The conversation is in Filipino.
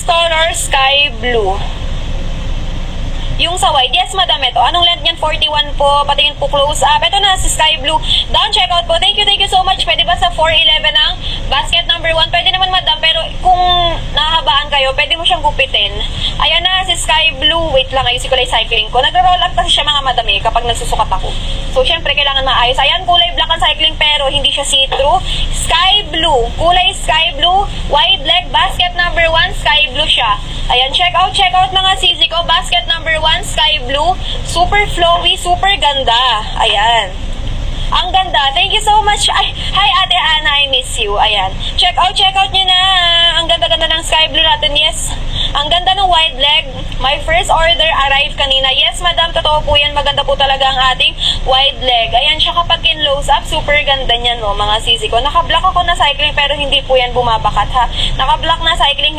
First color, sky blue. Yung sa white, yes madam, ito. Anong length niyan? 41 po. Patingin po close up. Ito na, si sky blue. Down, check out po. Thank you so much. Pwede ba sa 411 ang basket number 1? Pwede naman madam, pero kung nahahabaan kayo, pwede mo siyang gupitin. Ayan na, si sky blue. Wait lang, ayusin ko lang yung cycling ko. Nag-roll up kasi siya mga madam kapag nagsusukat ako. So, syempre, kailangan maayos. Ayan, kulay black ang cycling, pero hindi siya see-through. Sky blue. Kulay sky blue. Wide leg, basket number 1, sky blue siya. Ayan, check out mga sisi ko. Basket number 1, sky blue, super flowy, super ganda. Ayan. Ang ganda. Thank you so much. Ay, hi Ate Ana, I miss you. Ayan. Check out nyo na. Ang ganda-ganda ng sky blue natin. Yes. Ang ganda ng wide leg. My first order arrived kanina. Yes, madam. Totoo po yan. Maganda po talaga ang ating wide leg. Ayan siya kapag in-close up. Super ganda niyan, no, mga sisi ko. Naka-block ako na cycling pero hindi po yan bumabakat, ha. Naka-block na cycling, hindi